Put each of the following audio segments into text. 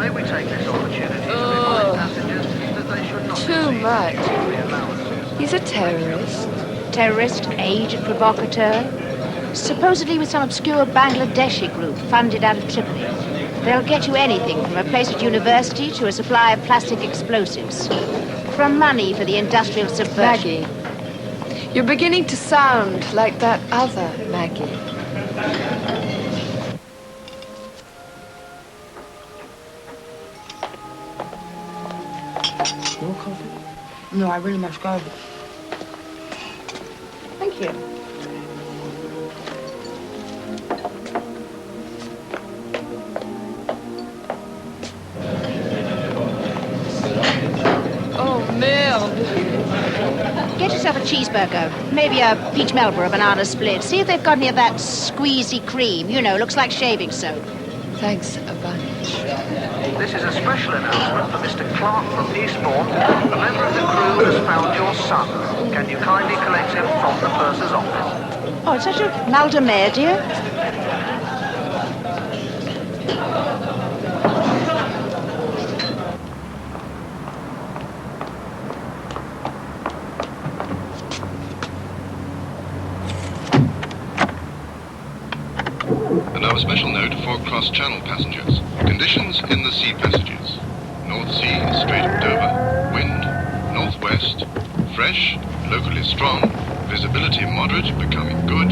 May we take this opportunity to remind passengers that they should not Too much. free allowances. He's a terrorist. Terrorist, agent, provocateur. Supposedly with some obscure Bangladeshi group funded out of Tripoli. They'll get you anything from a place at university to a supply of plastic explosives. From money for the industrial subversion. Maggie, you're beginning to sound like that other Maggie. More coffee? No, I really must go. Thank you. Oh, merde. Get yourself a cheeseburger, maybe a peach melba or a banana split. See if they've got any of that squeezy cream. You know, looks like shaving soap. Thanks a bunch. This is a special announcement for Mr. Clark from Eastbourne. A member of the crew has found your son. Can you kindly collect him from the purser's office? Oh, it's such a Maldemare, dear. And now a special note for cross-channel passengers. Conditions in the sea passages. North Sea, Strait of Dover. Wind, northwest. Fresh, locally strong. Visibility moderate, becoming good.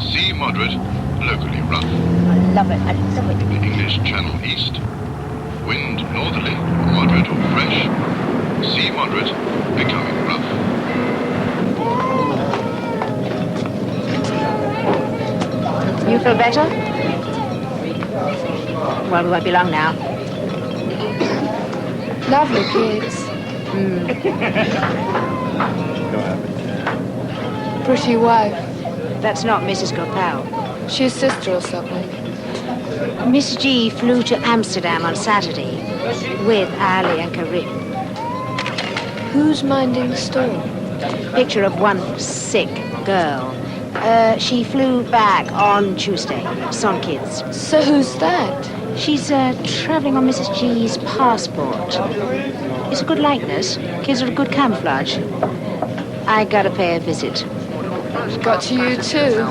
Sea moderate, locally rough. I love it. I love it. English Channel East. Wind northerly, moderate or fresh. Sea moderate, becoming rough. You feel better? Well, we won't be long now. Lovely kids. Pretty wife. That's not Mrs. Gopal. She's sister or something. Miss G flew to Amsterdam on Saturday with Ali and Karim. Who's minding the store? Picture of one sick girl. She flew back on Tuesday. Son kids. So who's that? She's traveling on Mrs. G's passport. It's a good likeness. Kids are a good camouflage. I gotta pay a visit. Got to you too.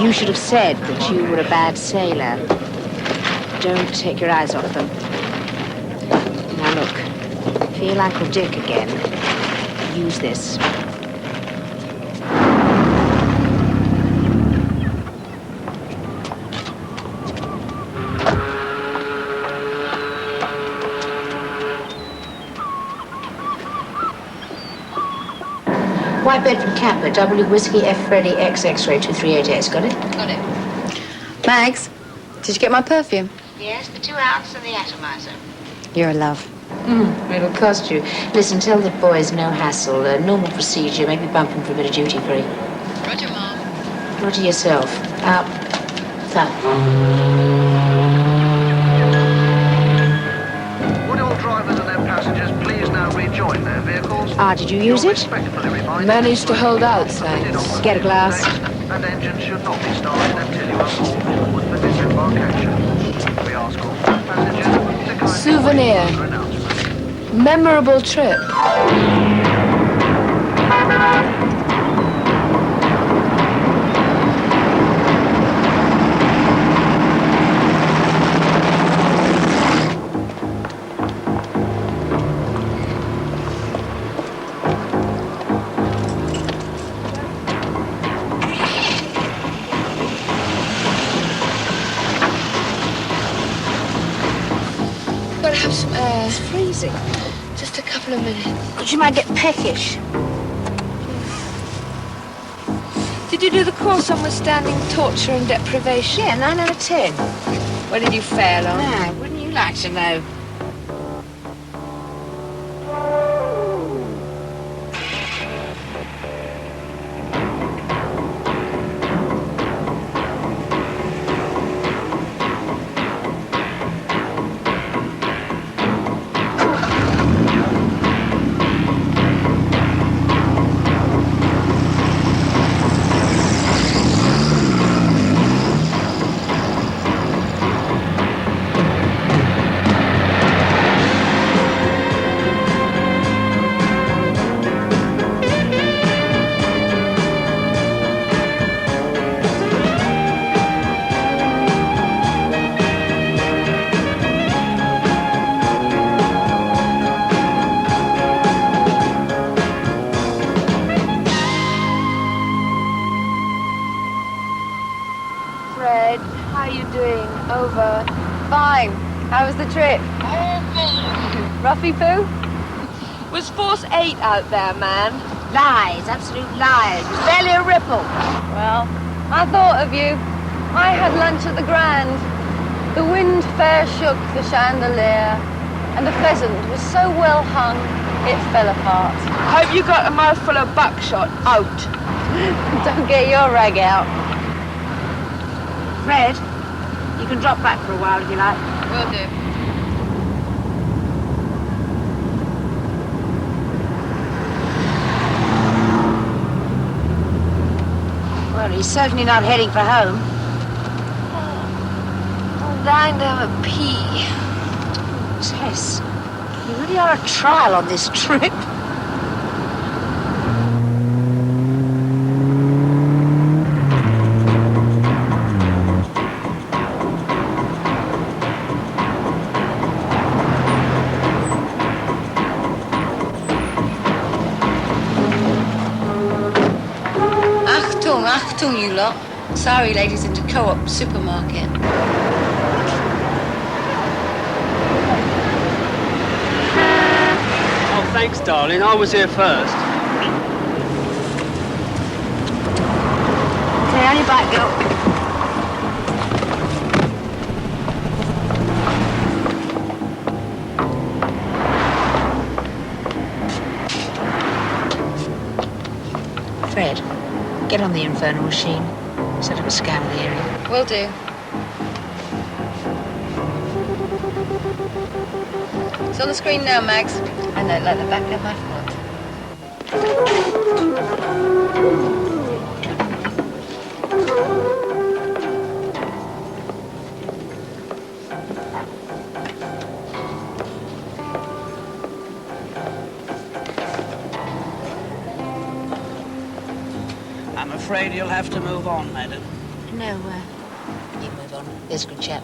You should have said that you were a bad sailor. Don't take your eyes off them. Now look, feel Uncle Dick again. Use this. White bed from Kappa, W Whiskey F Freddy X X-ray 238S. Got it? Got it. Mags, did you get my perfume? Yes, the 2 ounce and the atomizer. You're a love. It'll cost you. Listen, tell the boys no hassle. Normal procedure. Maybe bump them for a bit of duty free. Roger, Mom. Roger yourself. Out. Would all drivers and their passengers please now rejoin their vehicles? Ah, did you use it? Managed to hold out, thanks. Get a glass. And engines should not be started until you are hauled forward for disembarkation. We ask all passengers to kindly Souvenir. wait for announcement. Memorable trip. Gotta have some air. It's freezing. Just a couple of minutes. But you might get peckish. Did you do the course on withstanding torture and deprivation? Yeah, 9 out of 10. What did you fail on? Now, wouldn't you like to know? How was the trip? Roughy poo? Was Force 8 out there, man? Lies, absolute lies. There's barely a ripple. Well, I thought of you. I had lunch at the Grand. The wind fair shook the chandelier, and the pheasant was so well hung, it fell apart. Hope you got a mouthful of buckshot out. Don't get your rag out. Fred, you can drop back for a while if you like. Will do. Well, he's certainly not heading for home. I'm dying to have a pee. Tess, you really are a trial on this trip. Achtung, Achtung, you lot. Sorry, ladies, at the Co-op supermarket. Oh, thanks, darling. I was here first. Okay, on your back, girl. Fred, get on the infernal machine. Set up a scan of the area. Will do. It's on the screen now, Max. I know, like the back of my foot. I'm afraid you'll have to move on, madam. No, you move on. There's a good chap.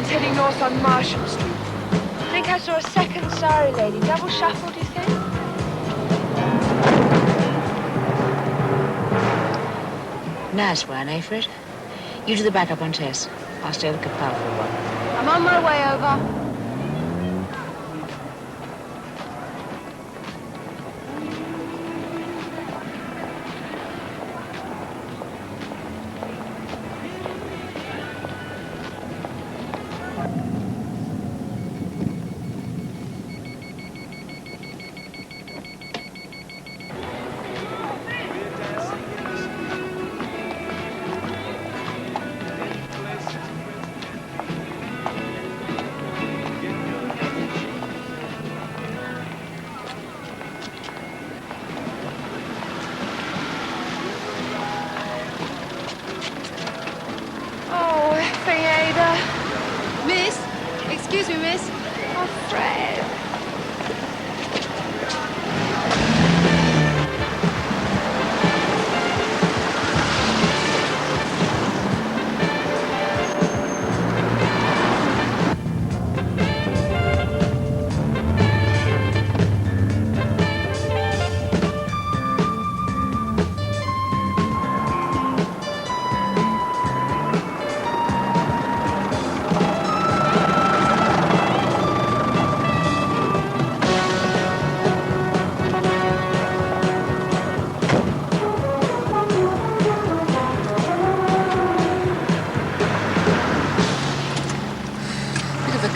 Heading north on Marshall Street. I think I saw a second sorry lady. Double shuffle, do you think? Nice one, eh, Fred? You do the backup on Tess. I'll stay with Capel for a while. I'm on my way over. Miss? Excuse me, miss. Oh, Fred.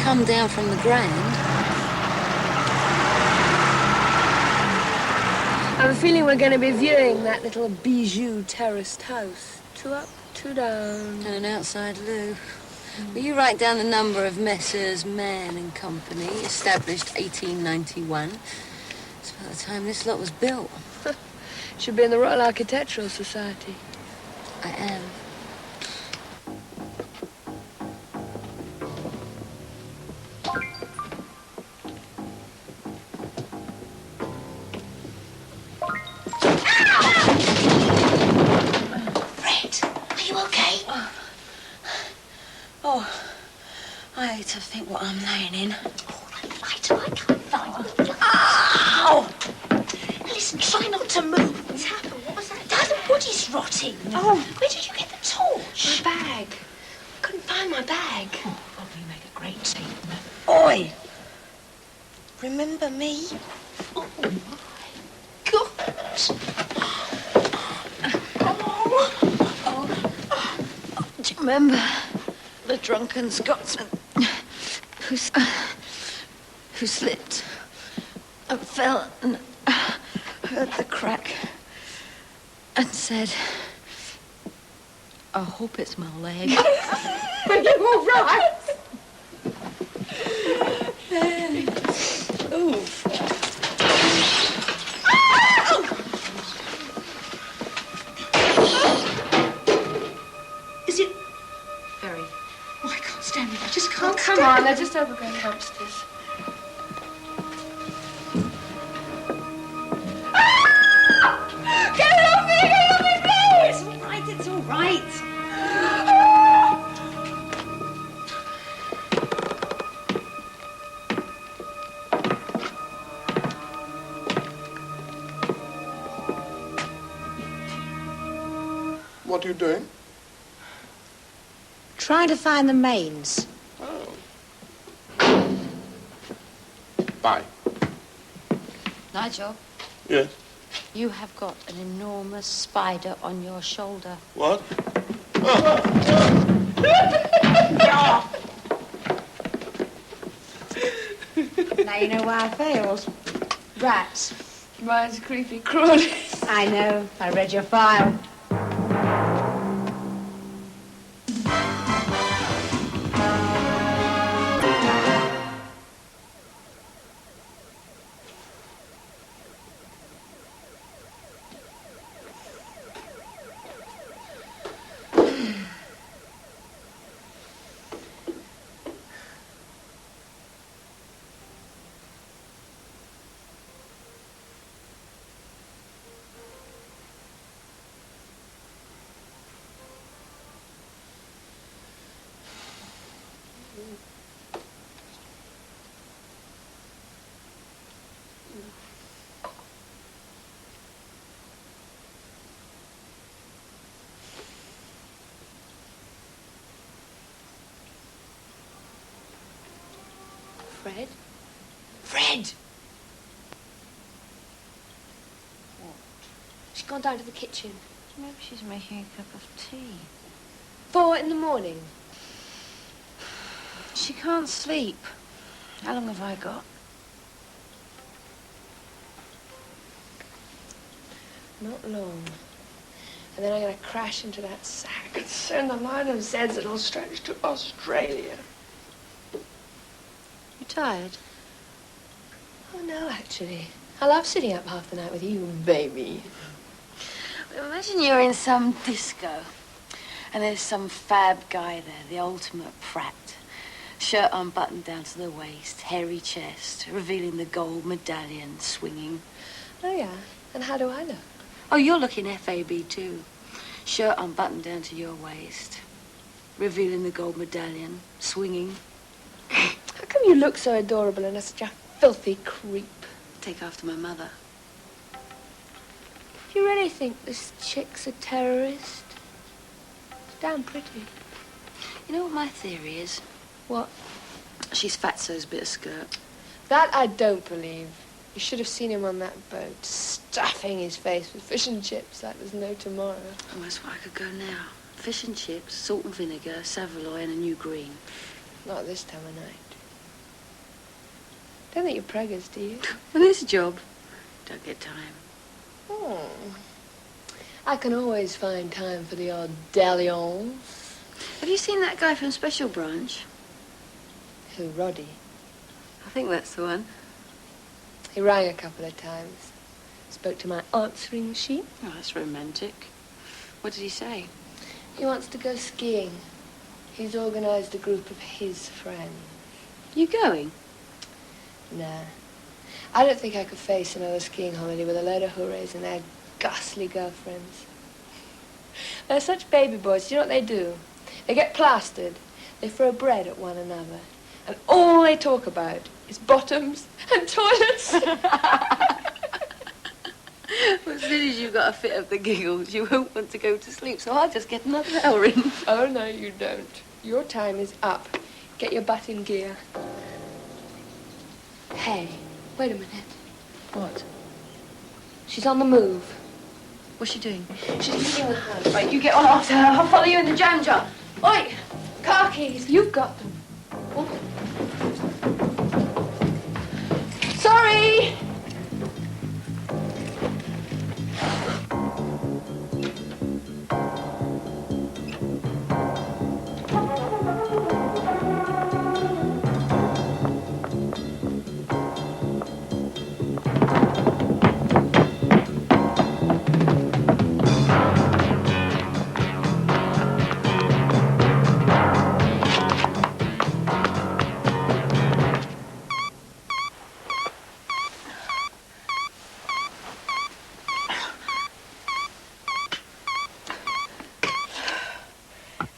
Come down from the Grand. have a feeling we're going to be viewing that little bijou terraced house. 2 up, 2 down. And an outside loo. Will you write down the number of Messrs. Mann and Company, established 1891? It's about the time this lot was built. Should be in the Royal Architectural Society. I am. I hate to think what I'm laying in. All right, I can't find it. Ow! Listen, try not to move. What's happened? What was that? The wood is rotting. Oh. Where did you get the torch? My bag. I couldn't find my bag. Oh, probably make a great scene. Oi! Remember me? Oh, my God. Do you remember the drunken Scotsman who slipped and fell and heard the crack and said, I hope it's my leg. Are you all right? Ooh. Is it? Very. Oh, I can't stand it. I just can't Come on, they're just overgrown hamsters. Get it off me! Get it off me, please! It's all right, it's all right. What are you doing? Trying to find the mains. Oh. Bye. Nigel, Yes. you have got an enormous spider on your shoulder. What? Now you know why I failed. Rats. Mine's creepy crawlies. I know. I read your file. Fred? Fred! What? She's gone down to the kitchen. Maybe she's making a cup of tea. 4 in the morning. She can't sleep. How long have I got? Not long. And then I'm going to crash into that sack and send the line of Zeds that'll stretch to Australia. You tired? Oh, no, actually. I love sitting up half the night with you, baby. Well, imagine you're in some disco, and there's some fab guy there, the ultimate prat. Shirt unbuttoned down to the waist, hairy chest, revealing the gold medallion, swinging. Oh, yeah? And how do I look? Oh, you're looking FAB too. Shirt unbuttoned down to your waist, revealing the gold medallion, swinging. How come you look so adorable and are such a filthy creep? Take after my mother. Do you really think this chick's a terrorist? It's damn pretty. You know what my theory is? What? She's Fatso's bit of skirt. That I don't believe. You should have seen him on that boat, stuffing his face with fish and chips like there's no tomorrow. Oh, that's where I could go now. Fish and chips, salt and vinegar, Savoy and a new green. Not this time of night. Don't think you're preggers, do you? For this job, don't get time. Oh. I can always find time for the odd dalliance. Have you seen that guy from Special Branch? Who, Roddy? I think that's the one. He rang a couple of times. Spoke to my answering machine. Oh, that's romantic. What did he say? He wants to go skiing. He's organised a group of his friends. You going? Nah. I don't think I could face another skiing holiday with a load of hoorays and their ghastly girlfriends. They're such baby boys. Do you know what they do? They get plastered. They throw bread at one another. And all they talk about is bottoms and toilets. Well, as soon as you've got a fit of the giggles, you won't want to go to sleep, so I'll just get another hour in. Oh, no, you don't. Your time is up. Get your butt in gear. Hey, wait a minute. What? She's on the move. What's she doing? She's leaving the house. Right, you get on after her. I'll follow you in the jam jar. Oi! Car keys, you've got them. What? Sorry!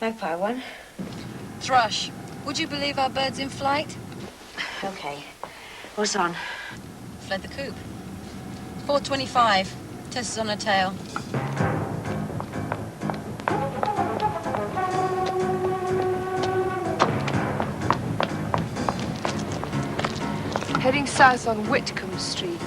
Magpie one. Thrush, would you believe our bird's in flight? Okay. What's on? Fled the coop. 4:25. Tess is on her tail. Heading south on Whitcomb Street.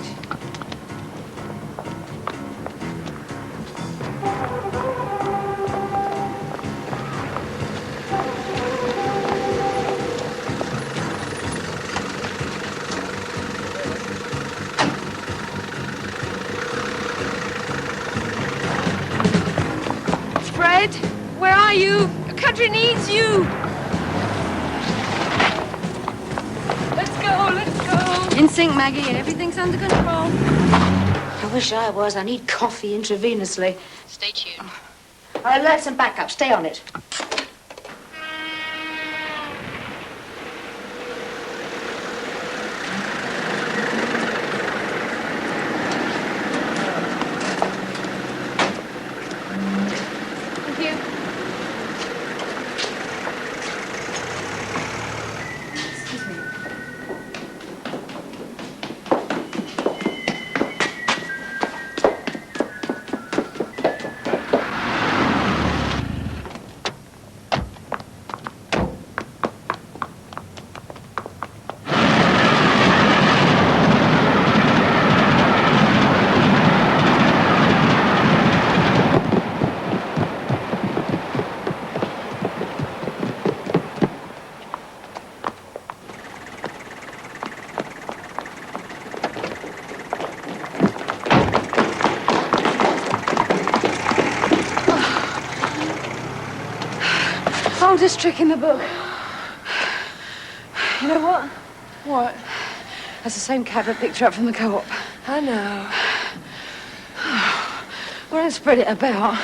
Fred, where are you? Your country needs you. Let's go, let's go. In sync, Maggie. Everything's under control. I wish I was. I need coffee intravenously. Stay tuned. I'll alert some backup. Stay on it. Thank you. Excuse me. Oldest trick in the book. You know what? What? That's the same cab that picked her up from the co-op. I know. We're going to spread it about.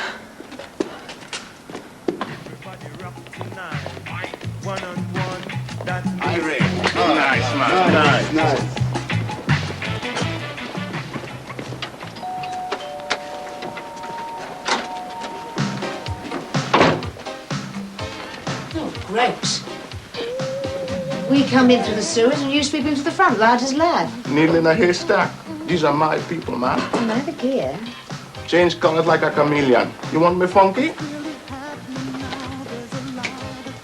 Irene. Oh, nice, man. Nice. Oh, gross. We come in through the sewers and you sweep into the front, large as lad. Needle in a haystack. These are my people, man. Neither gear. Change colors like a chameleon. You want me funky?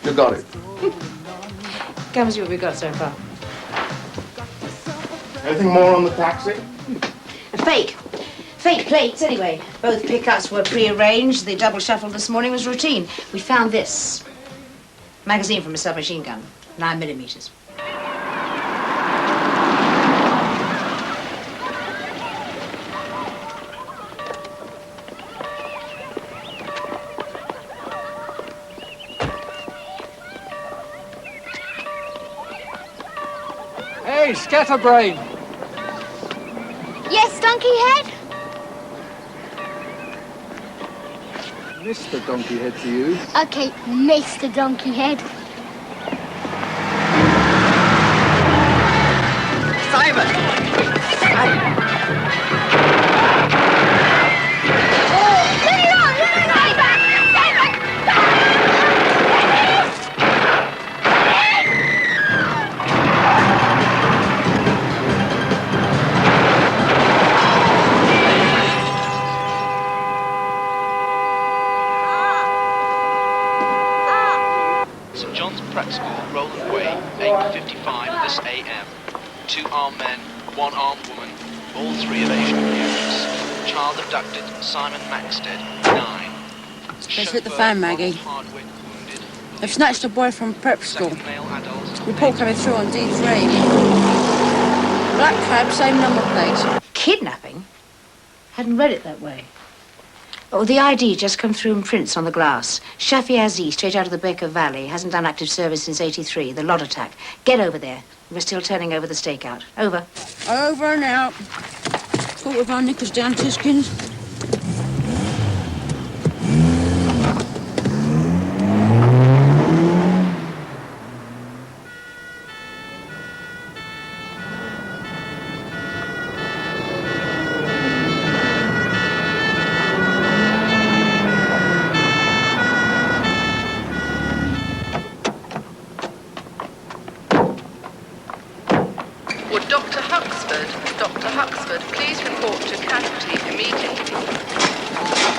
You got it. Come and see what we've got so far. Anything more on the taxi? Fake plates, anyway. Both pickups were pre-arranged. The double shuffle this morning was routine. We found this. Magazine from a submachine gun. 9mm. Hey, scatterbrain! Yes, donkey head? Mr. Donkey Head to you. Okay, Mr. Donkey Head. St John's Prep School, Roland Way, 8:55 this a.m. 2 armed men, 1 armed woman, all 3 of Asian appearance. Child abducted, Simon Maxted, 9. Let's hit the fan, Maggie. They've snatched a boy from prep school. Report coming through on D3. Black cab, same number plate. Kidnapping? Hadn't read it that way. Oh, the ID just come through in prints on the glass. Shafi Aziz, straight out of the Baker Valley. Hasn't done active service since '83. The lot attack. Get over there. We're still turning over the stakeout. Over. Over and out. Thought of our knickers down, Tiskins. Would Dr. Huxford please report to casualty immediately?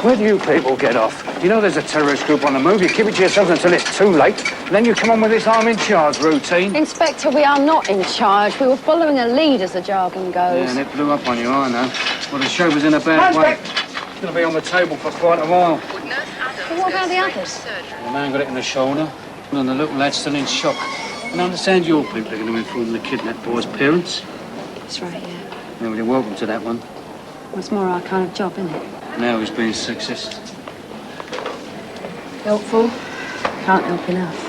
Where do you people get off? You know there's a terrorist group on the move. You keep it to yourselves until it's too late. And then you come on with this I'm in charge routine. Inspector, we are not in charge. We were following a lead, as the jargon goes. Yeah, and it blew up on you, I know. Well, the show was in a bad way. It's going to be on the table for quite a while. But what about the others? The man got it in the shoulder, and the little lad's still in shock. And I understand your people are going to inform the kidnapped boy's parents. That's right, yeah. Yeah, well, you're welcome to that one. It's more our kind of job, isn't it? Now he's being sexist. Helpful. Can't help enough.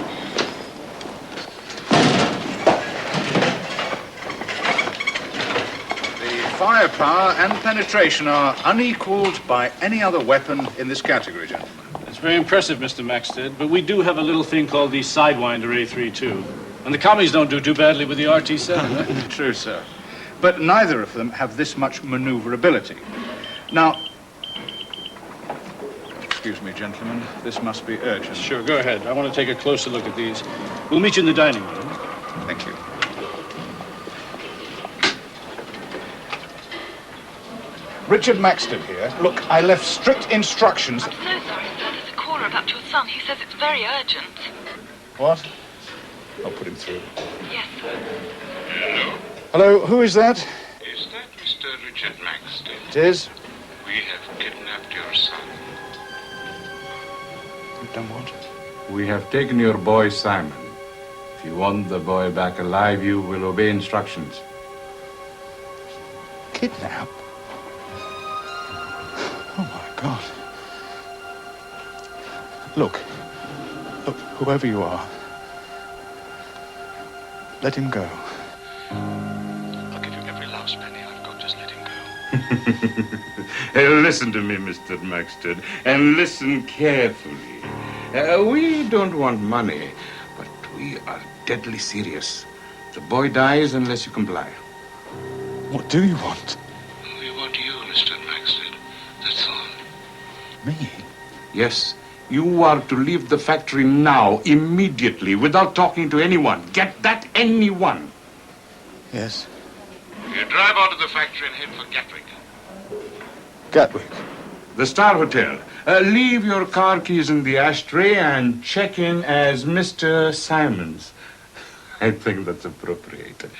The firepower and penetration are unequalled by any other weapon in this category, gentlemen. It's very impressive, Mr. Maxted, but we do have a little thing called the Sidewinder A32. And the commies don't do too badly with the RT7. True, sir. But neither of them have this much maneuverability. Now, excuse me, gentlemen, this must be urgent. Sure, go ahead. I want to take a closer look at these. We'll meet you in the dining room. Thank you. Richard Maxted here. Look, I left strict instructions. I'm so sorry, sir. There's a caller about your son. He says it's very urgent. What? I'll put him through. Yes, sir. Hello? Hello, who is that? Is that Mr. Richard Maxted? It is. We have kidnapped your son. You've done what? We have taken your boy, Simon. If you want the boy back alive, you will obey instructions. Kidnap? Oh, my God. Look, whoever you are, let him go. I'll give you every last penny I've got. Just let him go. Hey, listen to me, Mr. Maxted, and listen carefully. We don't want money, but we are deadly serious. The boy dies unless you comply. What do you want? We want you, Mr. Maxted. That's all. Me? Yes, you are to leave the factory now, immediately, without talking to anyone. Get that, anyone? Yes. You drive out of the factory and head for Gatwick. Gatwick? The Star Hotel. Leave your car keys in the ashtray and check in as Mr. Simons. I think that's appropriate.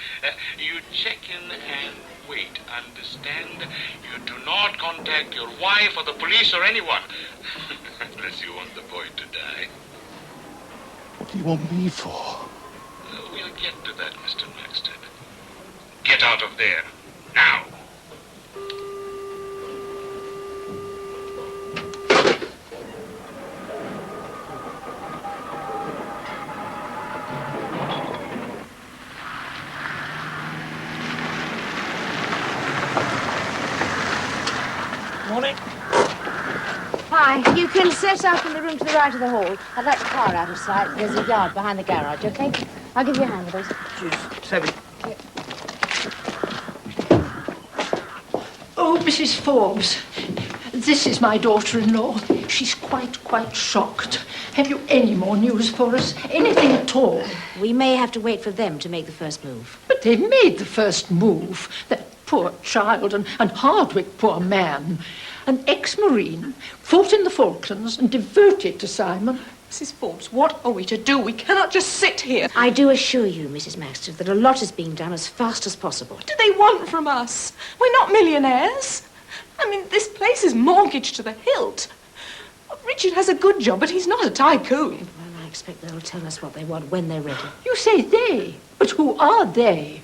You check in and wait. Understand? You do not contact your wife or the police or anyone. Unless you want the boy to die. What do you want me for? We'll get to that, Mr. Maxted. Get out of there. Now. We'll set up in the room to the right of the hall. I'd like the car out of sight. There's a yard behind the garage, okay? I'll give you a hand with those. Cheers. Savvy. Oh, Mrs. Forbes, this is my daughter-in-law. She's quite shocked. Have you any more news for us? Anything at all? We may have to wait for them to make the first move. But they made the first move. That poor child and Hardwick, poor man. An ex-Marine, fought in the Falklands and devoted to Simon. Mrs. Forbes, what are we to do? We cannot just sit here. I do assure you, Mrs. Maxted, that a lot is being done as fast as possible. What do they want from us? We're not millionaires. I mean, this place is mortgaged to the hilt. Richard has a good job, but he's not a tycoon. Well, I expect they'll tell us what they want when they're ready. You say they, but who are they?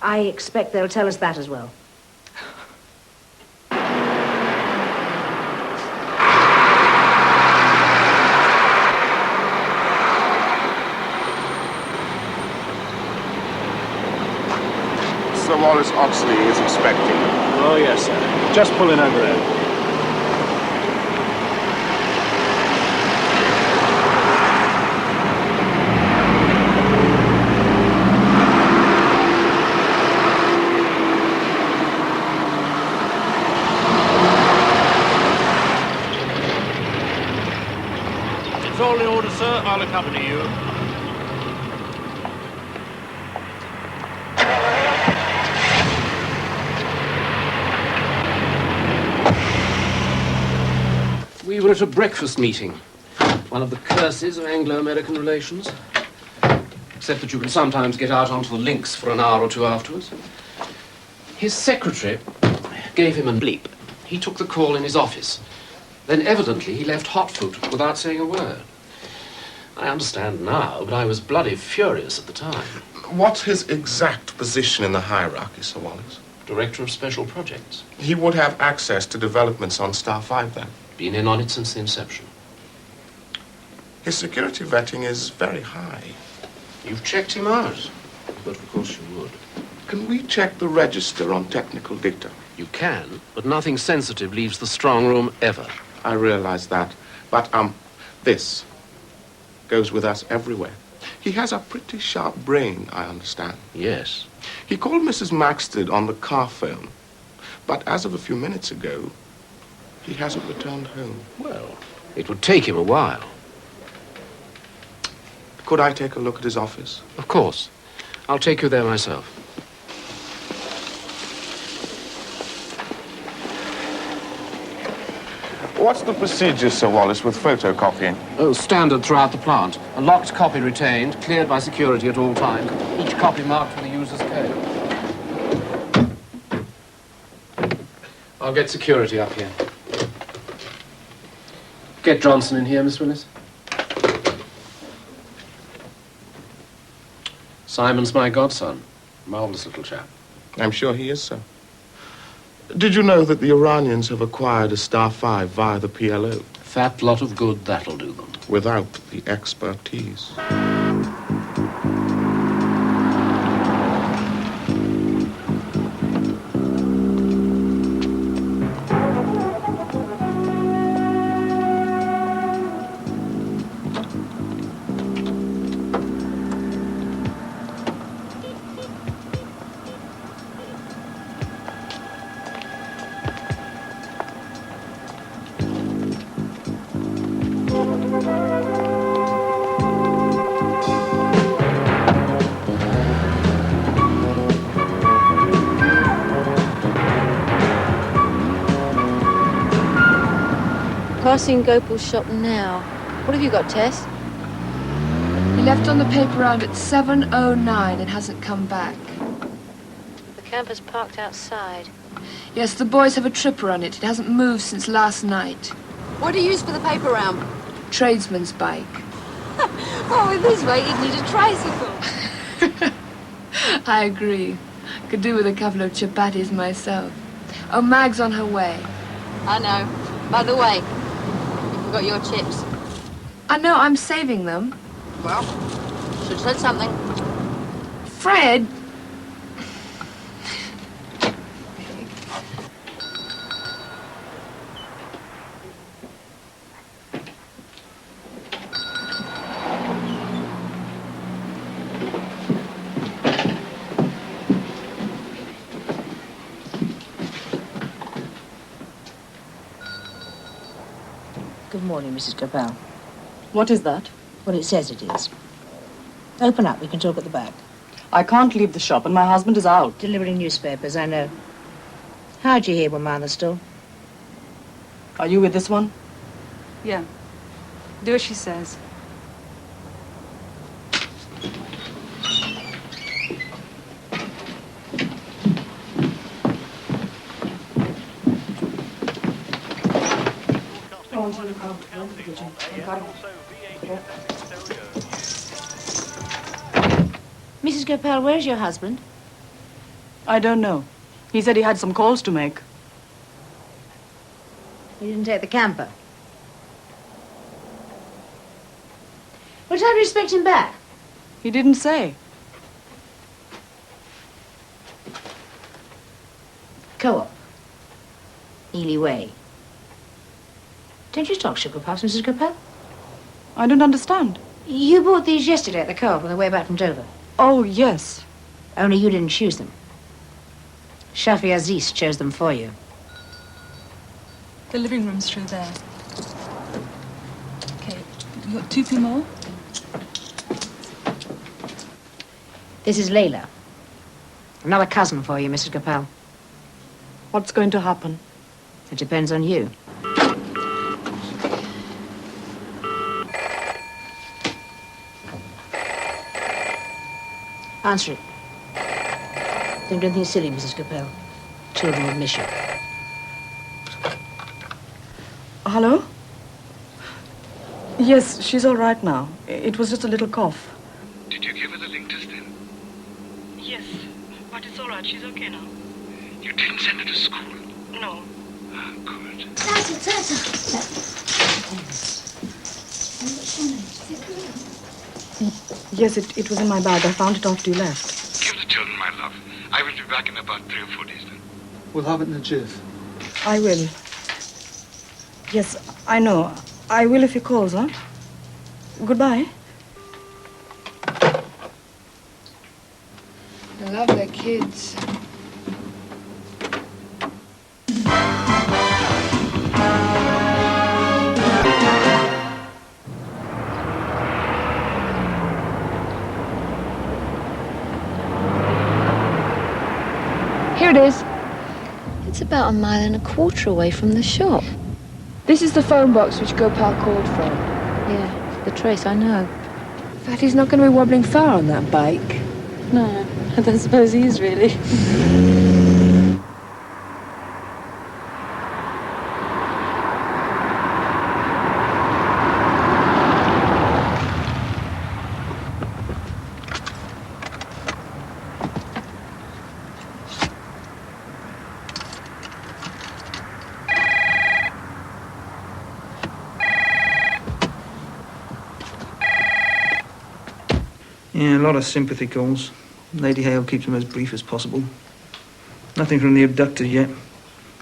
I expect they'll tell us that as well. Sir Wallace Oxley is expecting. Oh, yes, sir. Just pulling over there. It's all in order, sir. I'll accompany you. We were at a breakfast meeting. One of the curses of Anglo-American relations. Except that you can sometimes get out onto the links for an hour or two afterwards. His secretary gave him a bleep. He took the call in his office. Then evidently he left hotfoot without saying a word. I understand now, but I was bloody furious at the time. What's his exact position in the hierarchy, Sir Wallace? Director of Special Projects. He would have access to developments on Star 5 then. Been in on it since the inception. His security vetting is very high. You've checked him out, but of course you would. Can we check the register on technical data? You can, but nothing sensitive leaves the strong room ever. I realize that. But, this goes with us everywhere. He has a pretty sharp brain, I understand. Yes. He called Mrs. Maxted on the car phone. But as of a few minutes ago, he hasn't returned home. Well, it would take him a while. Could I take a look at his office? Of course. I'll take you there myself. What's the procedure, Sir Wallace, with photocopying? Oh, standard throughout the plant. A locked copy retained, cleared by security at all times. Each copy marked with the user's code. I'll get security up here. Get Johnson in here, Miss Willis. Simon's my godson. Marvellous little chap. I'm sure he is, sir. Did you know that the Iranians have acquired a Star 5 via the PLO? Fat lot of good that'll do them. Without the expertise. Passing Gopal's shop now. What have you got, Tess? He left on the paper round at 7:09 and hasn't come back. The camper's parked outside. Yes, the boys have a tripper on it. It hasn't moved since last night. What do you use for the paper round? Tradesman's bike. Oh, with this weight, you'd need a tricycle. I agree. Could do with a couple of chapatis myself. Oh, Mag's on her way. I know. By the way, you forgot your chips. I know, I'm saving them. Well, should have said something. Fred! Good morning, Mrs. Capel. What is that? Well, it says it is. Open up. We can talk at the back. I can't leave the shop and my husband is out. Delivering newspapers, I know. How'd you hear when Mama stole? Are you with this one? Yeah. Do as she says. Mrs. Capel, where's your husband? I don't know. He said he had some calls to make. He didn't take the camper. What time do you expect him back? He didn't say. Co-op. Ely Way. Don't you stock sugar puffs, Mrs. Capel? I don't understand. You bought these yesterday at the co-op on the way back from Dover. Oh, yes. Only you didn't choose them. Shafi Aziz chose them for you. The living room's through there. Okay, you got 2p more? This is Layla. Another cousin for you, Mrs. Capel. What's going to happen? It depends on you. Answer it. Don't do anything silly, Mrs. Capel. Children will miss you. Hello? Yes, she's all right now. It was just a little cough. Did you give her the link test then? Yes, but it's all right. She's okay now. You didn't send her to school? No. Ah, good. Yes, it was in my bag. I found it after you left. Give the children my love. I will be back in about 3 or 4 days then. We'll have it in a jiff. I will. Yes, I know. I will if he calls, huh? Goodbye. I love their kids. Here it is. It's about 1.25 miles away from the shop. This is the phone box which Gopal called from. Yeah, the trace, I know. Fatty's not going to be wobbling far on that bike. No, I don't suppose he is really. Yeah, a lot of sympathy calls. Lady Hale keeps them as brief as possible. Nothing from the abductor yet.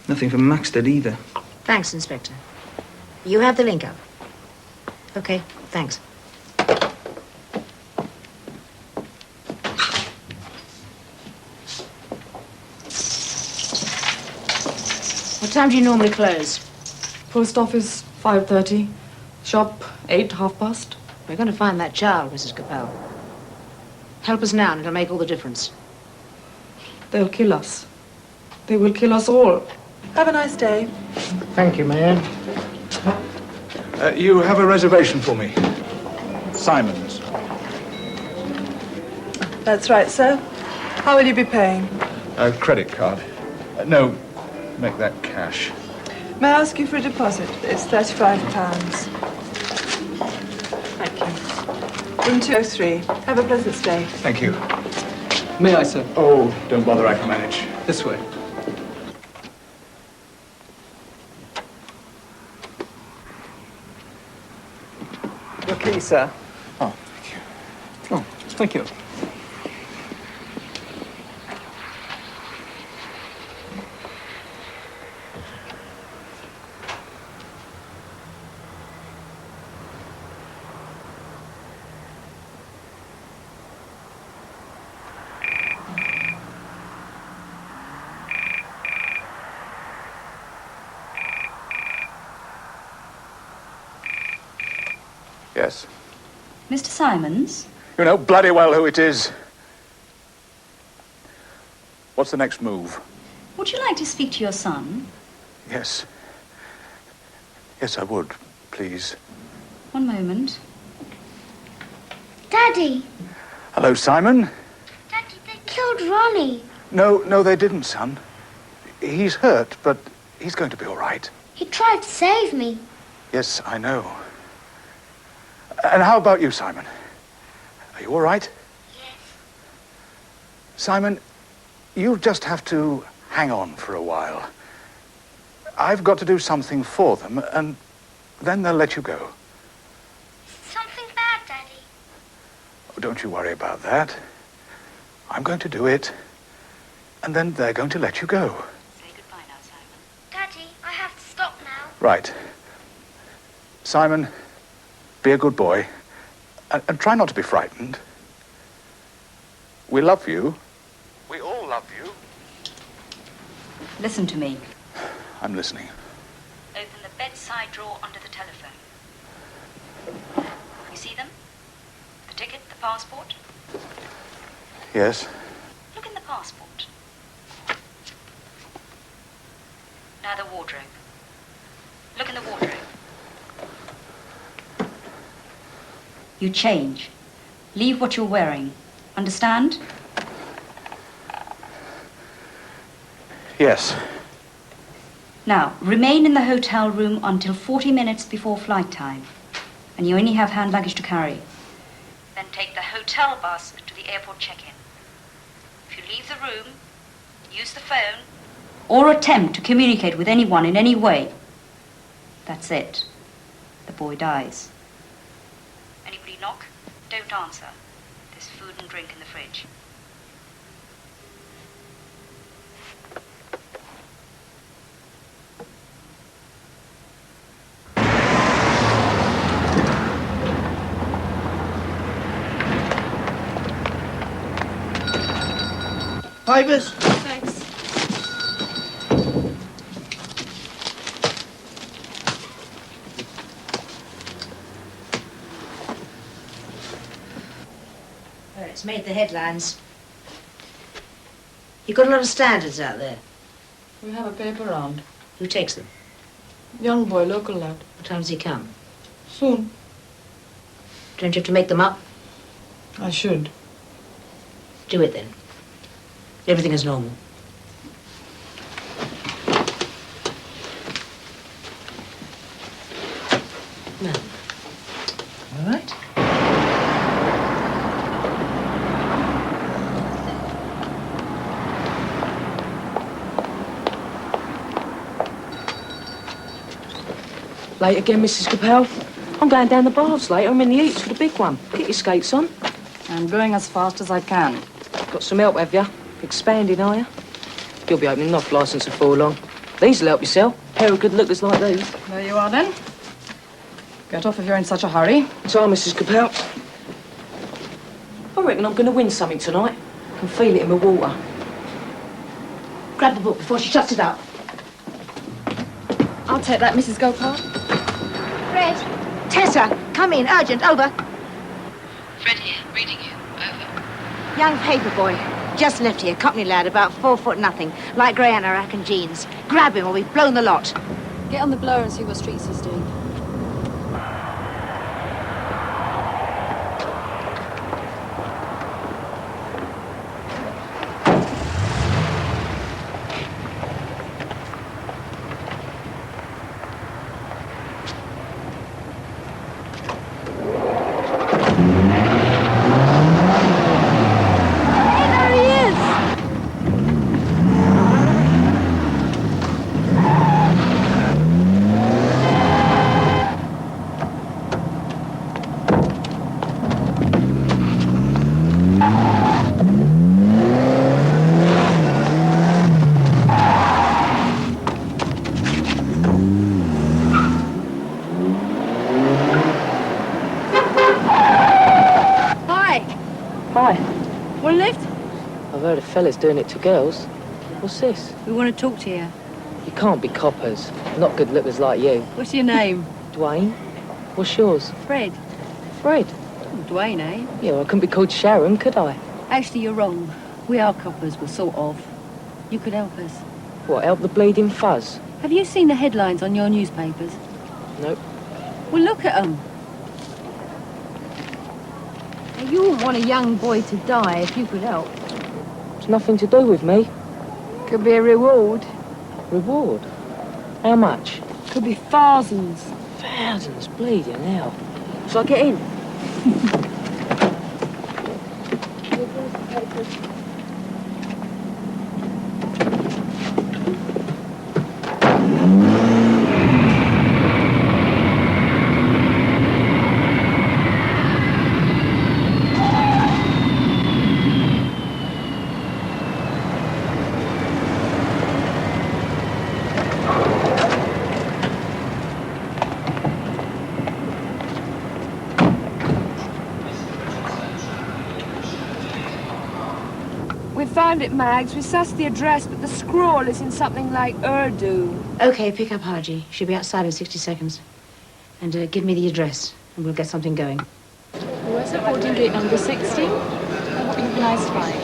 Nothing from Maxted either. Thanks, Inspector. You have the link up. Okay, thanks. What time do you normally close? Post office, 5:30. Shop, 8, past. We're going to find that child, Mrs. Capel. Help us now, and it'll make all the difference. They'll kill us. They will kill us all. Have a nice day. Thank you, Mayor. You have a reservation for me. Simon's. That's right, sir. How will you be paying? A credit card. No, make that cash. May I ask you for a deposit? It's £35. Thank you. Room 203. Have a pleasant stay. Thank you. May I, sir? Oh, don't bother, I can manage. This way. Your key, sir. Oh, thank you. Oh, thank you. Yes. Mr. Simons? You know bloody well who it is. What's the next move? Would you like to speak to your son? Yes. Yes, I would, please. One moment. Daddy! Hello, Simon. Daddy, they killed Ronnie. No, they didn't, son. He's hurt, but he's going to be all right. He tried to save me. Yes, I know. And how about you, Simon? Are you all right? Yes. Simon, you'll just have to hang on for a while. I've got to do something for them, and then they'll let you go. Something bad, Daddy. Oh, don't you worry about that. I'm going to do it, and then they're going to let you go. Say goodbye now, Simon. Daddy, I have to stop now. Right. Simon, be a good boy, and try not to be frightened. We love you. We all love you. Listen to me. I'm listening. Open the bedside drawer under the telephone. You see them? The ticket, the passport? Yes. Look in the passport. Now the wardrobe. Look in the wardrobe. You change. Leave what you're wearing. Understand? Yes. Now, remain in the hotel room until 40 minutes before flight time. And you only have hand luggage to carry. Then take the hotel bus to the airport check-in. If you leave the room, use the phone, or attempt to communicate with anyone in any way, that's it. The boy dies. Anybody knock? Don't answer. There's food and drink in the fridge. Papers? Thanks. Well, it's made the headlines. You've got a lot of standards out there. We have a paper round. Who takes them? Young boy, local lad. What time does he come? Soon. Don't you have to make them up? I should. Do it then. Everything is normal. No. All right. Late again, Mrs. Capel. I'm going down the baths later. I'm in the eats for the big one. Get your skates on. I'm going as fast as I can. Got some help, have you? Expanding, are you? You'll be opening an off licence before long. These'll help yourself. Pair of good lookers like these. There you are, then. Get off if you're in such a hurry. Time, Mrs. Capel. I reckon I'm going to win something tonight. I can feel it in my water. Grab the book before she shuts it up. I'll take that, Mrs. Gopal. Fred! Tessa, come in, urgent, over. Fred here, reading you. Over. Young paper boy, just left here, company lad, about 4 foot nothing, light grey anorak and jeans. Grab him or we've blown the lot. Get on the blower and see what streets he's doing. Want a lift? I've heard of fellas doing it to girls. What's this? We want to talk to you. You can't be coppers. Not good lookers like you. What's your name? Dwayne. What's yours? Fred. Fred? Oh, Dwayne, eh? Yeah, well, I couldn't be called Sharon, could I? Actually, you're wrong. We are coppers, we're sort of. You could help us. What, help the bleeding fuzz? Have you seen the headlines on your newspapers? Nope. Well, look at them. Now, you wouldn't want a young boy to die if you could help. It's nothing to do with me. Could be a reward. Reward? How much? Could be thousands. Thousands, bleeding hell. Shall I get in? We found it, Mags. We sussed the address, but the scrawl is in something like Urdu. Okay, pick up Haji. She'll be outside in 60 seconds. And give me the address, and we'll get something going. Where's the boarding gate number 16? And what you guys find?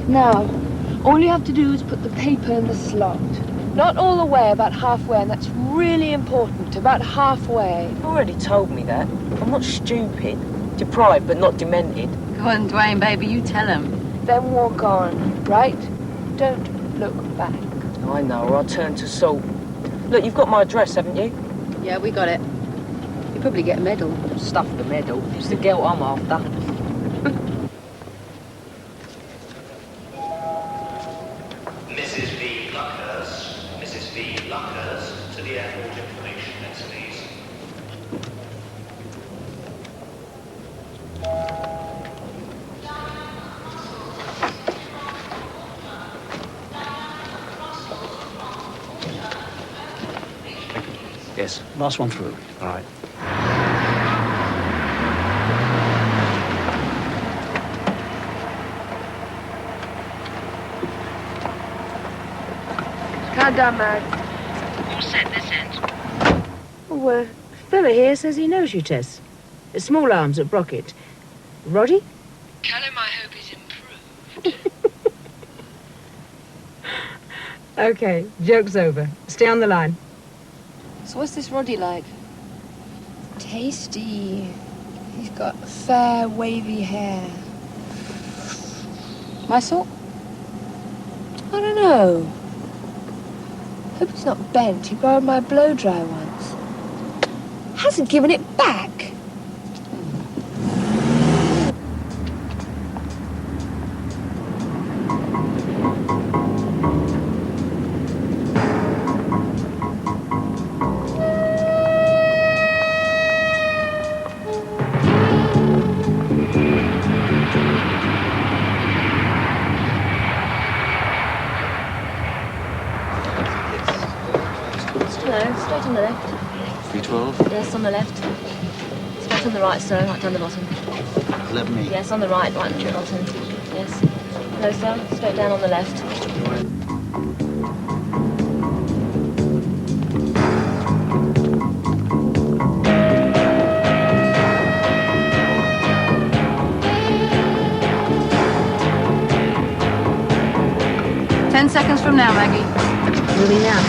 Now, all you have to do is put the paper in the slot. Not all the way, about halfway, and that's really important, about halfway. You've already told me that. I'm not stupid. Deprived, but not demented. Go on, Dwayne, baby, you tell him. Then walk on, right? Don't look back. I know, or I'll turn to salt. Look, you've got my address, haven't you? Yeah, we got it. You probably get a medal. Stuff the medal. It's the girl I'm after. Mrs. V. Luckhurst. Mrs. V. Luckhurst to the airport information desk, please. Yes, last one through. All right. Count down, Mag. All set this end. Oh, fella here says he knows you, Tess. Small arms at Brockett. Roddy? Tell him I hope he's improved. Okay, joke's over. Stay on the line. So what's this Roddy like? Tasty. He's got fair, wavy hair. My sort? I don't know. Hope he's not bent. He borrowed my blow dry once. Hasn't given it back. Straight on the left. B12? Yes, on the left. Straight on the right, sir, right down the bottom. 11E. Yes, on the right, right down the bottom. Yes. No, sir, straight down on the left. Ten seconds from now, Maggie. Moving now.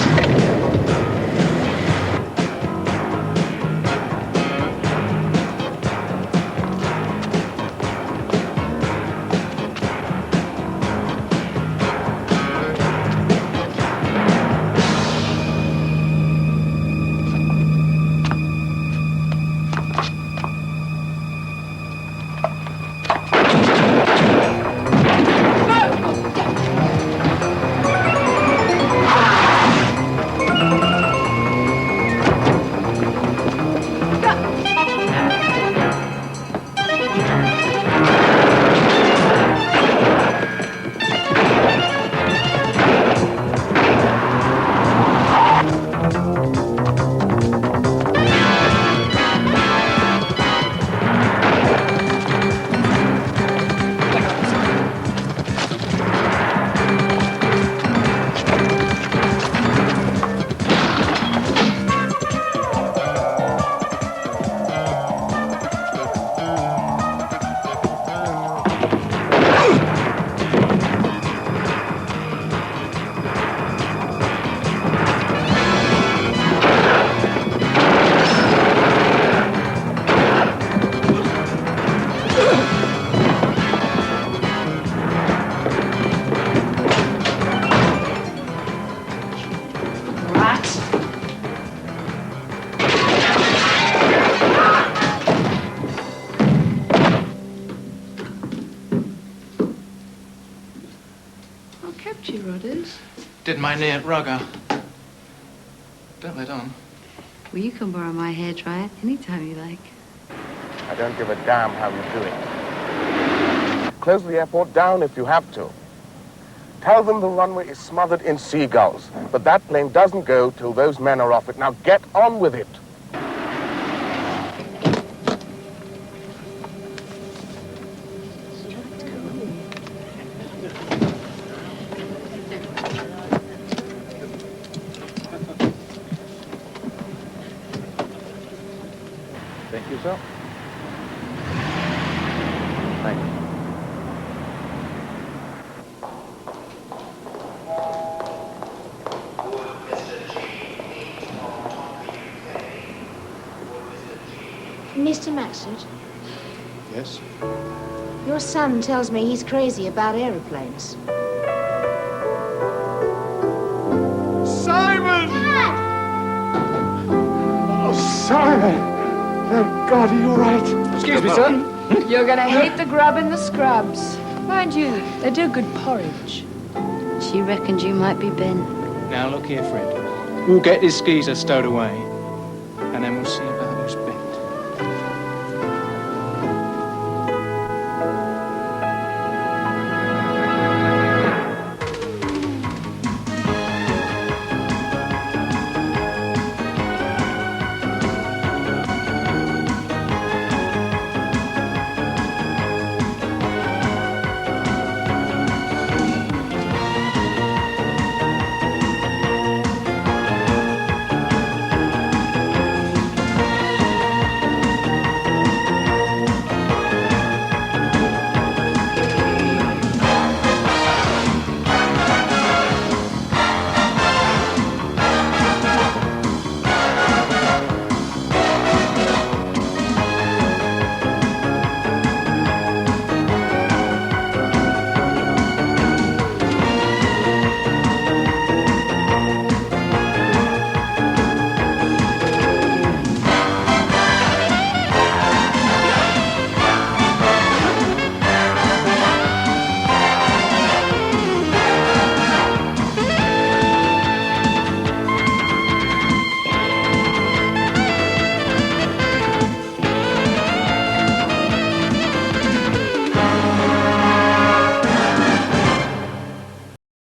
How kept you, Rudders? Did my knee at rugger. Don't let on. Well, you can borrow my hairdryer anytime you like. I don't give a damn how you do it. Close the airport down if you have to. Tell them the runway is smothered in seagulls, but that plane doesn't go till those men are off it. Now get on with it. Thank you, sir. Thank you. Mr. Maxted, Yes? your son tells me he's crazy about aeroplanes. Simon! Oh, Simon! Thank God, are you all right? Excuse me, sir. You're gonna hate the grub in the scrubs. Mind you, they do good porridge. She reckoned you might be Ben. Now look here, Fred. We'll get this skeezer stowed away, and then we'll see